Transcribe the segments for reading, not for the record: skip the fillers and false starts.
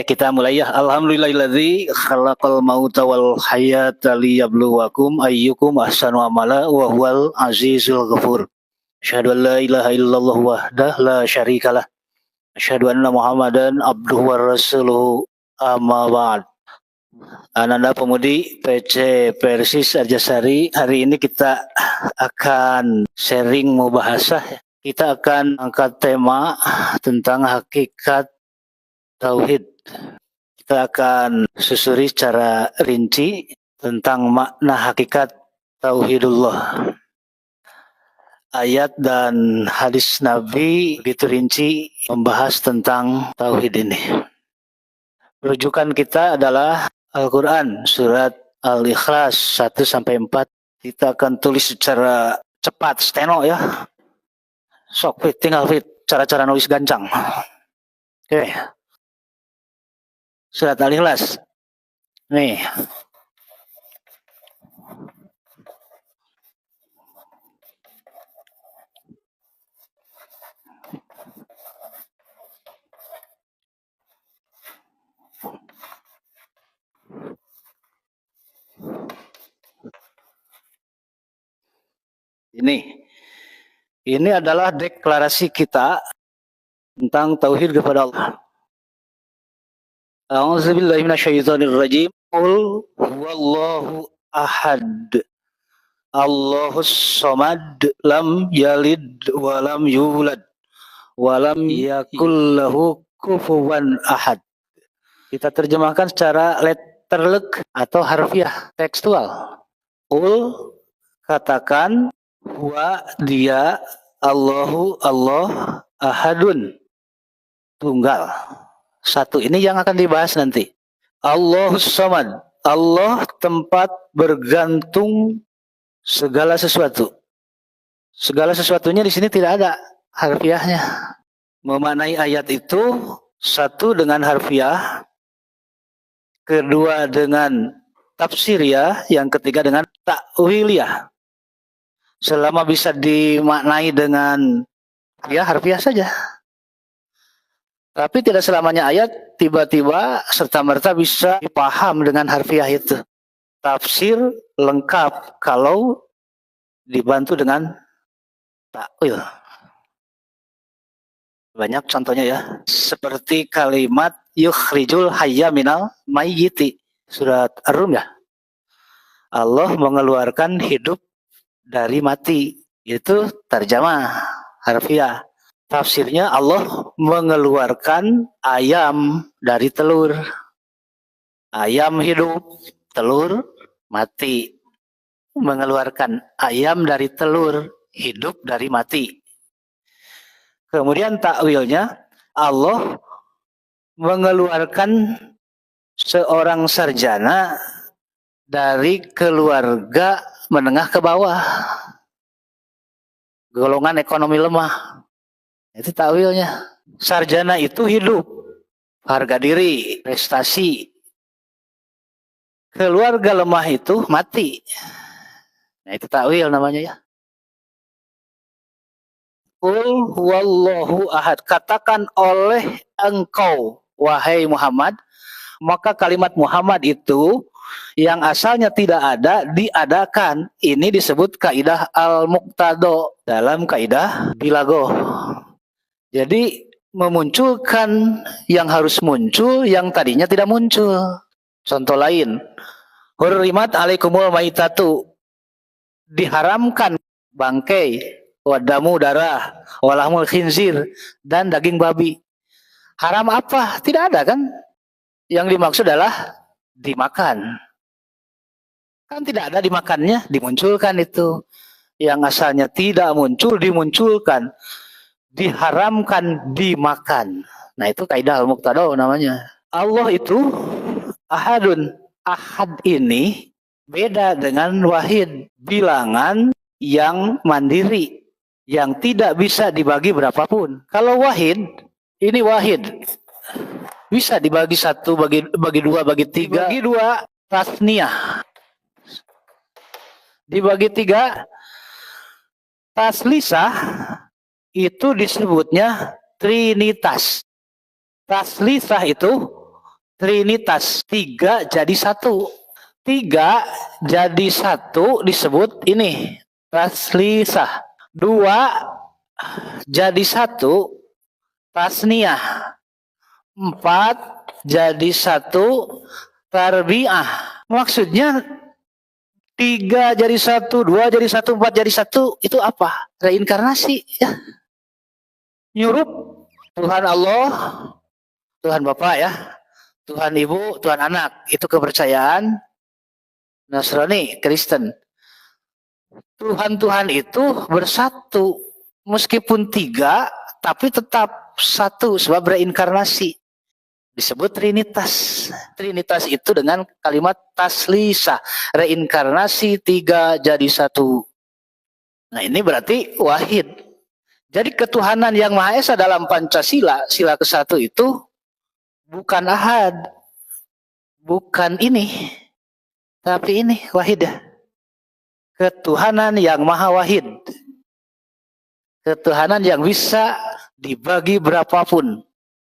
kita mulai ya. Alhamdulillahilladzi khalaqal mauta wal hayata liyabluwakum ayyukum ahsanu amala wa huwal azizul ghafur. Asyhadu an la ilaha illallah wahdah la syarikalah. Asyhadu anna Muhammadan abduhu wa rasuluhu amma ba'd. Ananda pemudi PC Persis Arjasari, hari ini kita akan sharing mubahasah. Kita akan angkat tema tentang hakikat tauhid. Kita akan susuri secara rinci tentang makna hakikat tauhidullah. Ayat dan hadis Nabi begitu rinci membahas tentang tauhid ini. Rujukan kita adalah Al-Quran, surat Al-Ikhlas 1-4. Kita akan tulis secara cepat, steno ya. Sok, Fit, tinggal Fit, cara-cara nulis gancang. Oke. Surat Al-Ikhlas. Nih. Ini adalah deklarasi kita tentang tauhid kepada Allah. A'udzubillahi minasyaitonirrajim. Qul huwallahu ahad. Allahus samad, lam yalid wa lam yulad wa lam yakul lahu kufuwan ahad. Kita terjemahkan secara letterlek atau harfiah, tekstual. Qul, katakan, huwa, dia, Allahu, Allah, ahadun, tunggal. Satu, ini yang akan dibahas nanti. Allahus samad, Allah tempat bergantung segala sesuatu. Segala sesuatunya di sini tidak ada harfiahnya. Memaknai ayat itu, satu dengan harfiah, kedua dengan tafsiriyah, yang ketiga dengan ta'wiliyah. Selama bisa dimaknai dengan ya harfiah saja. Tapi tidak selamanya ayat tiba-tiba serta-merta bisa dipaham dengan harfiah itu. Tafsir lengkap kalau dibantu dengan ta'wil. Banyak contohnya ya. Seperti kalimat yukhrijul hayya minal mayyiti. Surat Ar-Rum ya. Allah mengeluarkan hidup dari mati. Itu terjemah harfiah. Tafsirnya Allah mengeluarkan ayam dari telur. Ayam hidup, telur mati. Mengeluarkan ayam dari telur, hidup dari mati. Kemudian takwilnya, Allah mengeluarkan seorang sarjana dari keluarga menengah ke bawah. Golongan ekonomi lemah. Itu takwilnya. Sarjana itu hidup, harga diri, prestasi. Keluarga lemah itu mati. Nah itu takwil namanya ya. Qul huwallahu ahad. Katakan oleh engkau, wahai Muhammad. Maka kalimat Muhammad itu yang asalnya tidak ada, diadakan. Ini disebut kaidah al-muqtado dalam kaidah bilagoh. Jadi memunculkan yang harus muncul, yang tadinya tidak muncul. Contoh lain, hurrimat alaikumul maitatu, diharamkan bangkai, wadamu darah, walahmul khinzir, dan daging babi. Haram apa? Tidak ada kan? Yang dimaksud adalah dimakan. Kan tidak ada dimakannya, dimunculkan itu. Yang asalnya tidak muncul, dimunculkan. Diharamkan, dimakan. Nah itu kaidah al-muqtado namanya. Allah itu ahadun. Ahad ini beda dengan wahid. Bilangan yang mandiri. Yang tidak bisa dibagi berapapun. Kalau wahid, ini wahid. Bisa dibagi satu, bagi dua, bagi tiga. Dibagi dua, tasniyah. Dibagi tiga, taslisah. Itu disebutnya trinitas. Taslisah itu Trinitas, 3 jadi 1. 3 jadi 1 disebut ini taslisah. 2 jadi 1 tasniyah. 4 jadi 1 tarbiah. Maksudnya 3 jadi 1, 2 jadi 1, 4 jadi 1 itu apa? Reinkarnasi ya. Nyurup Tuhan Allah, Tuhan Bapa ya, Tuhan Ibu, Tuhan Anak. Itu kepercayaan Nasrani, Kristen. Tuhan-Tuhan itu bersatu. Meskipun 3, tapi tetap 1 sebab reinkarnasi. Disebut Trinitas. Trinitas itu dengan kalimat taslisa. Reinkarnasi 3 jadi 1. Nah ini berarti wahid. Jadi ketuhanan yang Maha Esa dalam Pancasila, sila ke-1 itu bukan ahad. Bukan ini. Tapi ini wahid ya. Ketuhanan yang Maha Wahid. Ketuhanan yang bisa dibagi berapapun.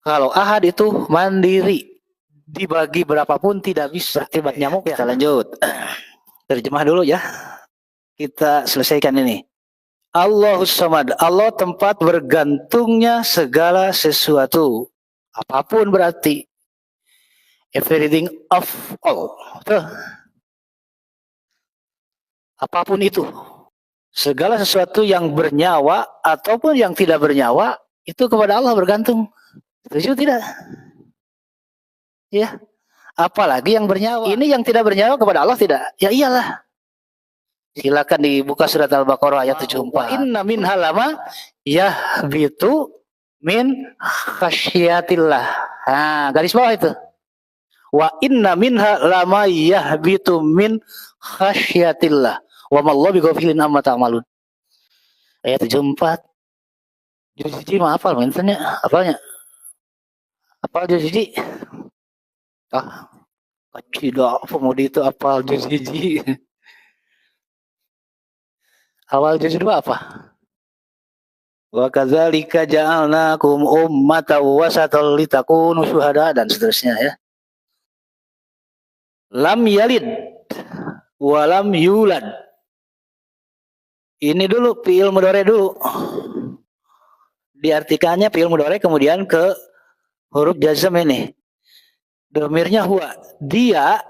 Kalau ahad itu mandiri. Dibagi berapapun tidak bisa. Berarti nyamuk ya. Kita lanjut. Terjemah dulu ya. Kita selesaikan ini. Allahus Samad. Allah tempat bergantungnya segala sesuatu. Apapun berarti. Everything of all. Tuh. Apapun itu. Segala sesuatu yang bernyawa ataupun yang tidak bernyawa. Itu kepada Allah bergantung. Setuju tidak? Ya. Apalagi yang bernyawa. Ini yang tidak bernyawa kepada Allah tidak? Ya iyalah. Silakan dibuka surat Al-Baqarah ayat 74. Inna min halama yahbitu min khasyatillah. Nah, garis bawah itu. Wa inna minha lama yahbitu min khasyatillah. Wa mallahu bighafilin amma ta'malun. Ayat 74. Juz-juz mah hafal mentennya, hafalnya. Hafal juz-juz. Ah, tidak pemudi itu hafal juz-juz. Awal juz 2 apa? Wa kadzalika ja'alnakum ummatan wasatan litakunu syuhada dan seterusnya ya. Lam yalid wa lam yulad. Ini dulu fi'il mudhari dulu. Diartikannya fi'il mudhari kemudian ke huruf jazm ini. Domirnya huwa. Dia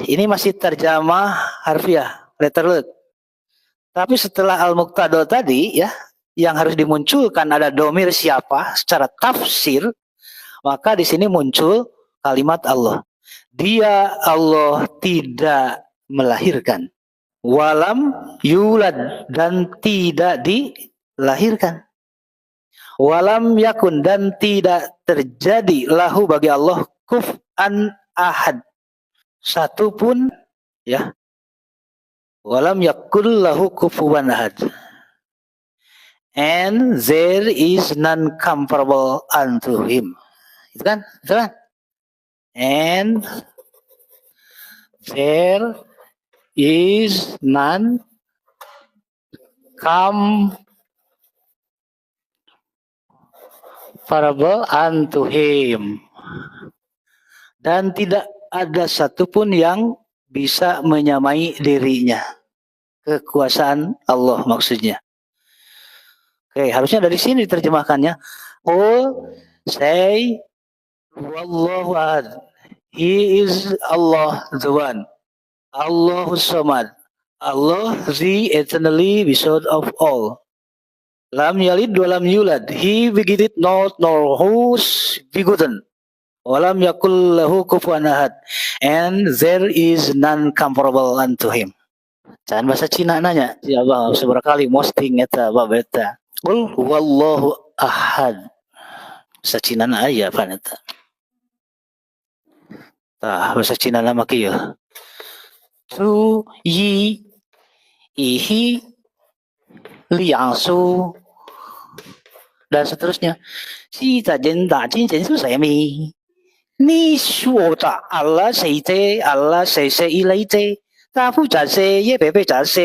ini masih terjemah harfiah, letterlet. Tapi setelah al-muqtado tadi ya, yang harus dimunculkan ada domir siapa secara tafsir, maka di sini muncul kalimat Allah. Dia Allah tidak melahirkan. Walam yulad dan tidak dilahirkan. Walam yakun dan tidak terjadi lahu bagi Allah kuf'an ahad. Satu pun ya. Walam yakul lahu kufuwan ahad. And there is none comparable unto him. Itu kan? Itu kan? And there is none comparable unto him. Dan tidak ada satupun yang bisa menyamai dirinya. Kekuasaan Allah maksudnya. Oke, harusnya dari sini diterjemahkannya. Qul say wallahu ahad. He is Allah the one. Allahus samad. Allah the eternally beside of all. Lam yalid wa lam yulad. He begetted not nor who's begotten. Walam yakul lahu kufuwan ahad. And there is none comparable unto him. Jangan bahasa Cina nanya. Ya bang, seberapa kali posting eta babeta. Qul huwallahu ahad. Bahasa Cina na aya pan eta. Tah bahasa Cina na mah kieu. Su yi ihi liang su dan seterusnya. Si ta jen da jin jen su sai mi. Ni shuo da Allah sai te Allah sai sai ilai te. 大夫展示也别被展示，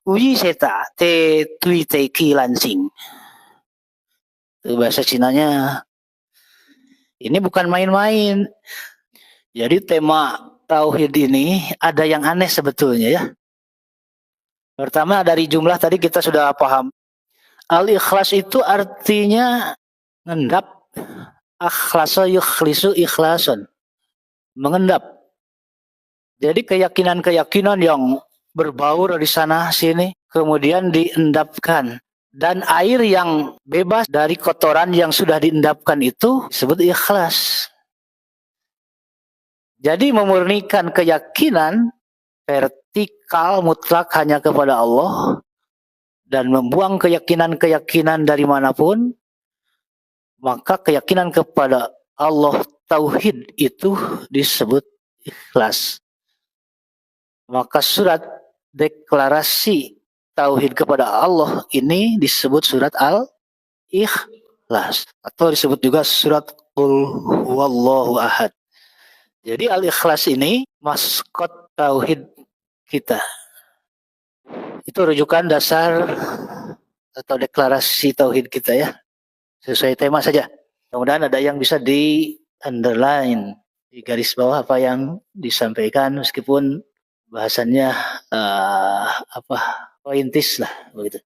无意识的对这kehilangan sing. Itu bahasa Cinanya. Ini bukan main-main. Jadi tema tauhid ini ada yang aneh sebetulnya ya. Pertama dari jumlah tadi kita sudah paham. Al-ikhlas itu artinya mengendap. Akhlasa yukhlisu ikhlasan. Mengendap. Jadi keyakinan-keyakinan yang berbaur di sana sini kemudian diendapkan. Dan air yang bebas dari kotoran yang sudah diendapkan itu disebut ikhlas. Jadi memurnikan keyakinan vertikal mutlak hanya kepada Allah dan membuang keyakinan-keyakinan dari manapun, maka keyakinan kepada Allah tauhid itu disebut ikhlas. Maka surat deklarasi tauhid kepada Allah ini disebut surat Al-Ikhlas atau disebut juga surat Qul Huwallahu Ahad. Jadi Al-Ikhlas ini maskot tauhid kita. Itu rujukan dasar atau deklarasi tauhid kita ya. Sesuai tema saja. Mudah-mudahan ada yang bisa di underline, di garis bawah apa yang disampaikan meskipun bahasannya pointis lah begitu.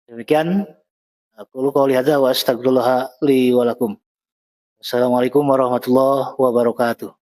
Demikian aku qouli hadza wa astaghfirullah li wa lakum. Assalamualaikum warahmatullahi wabarakatuh.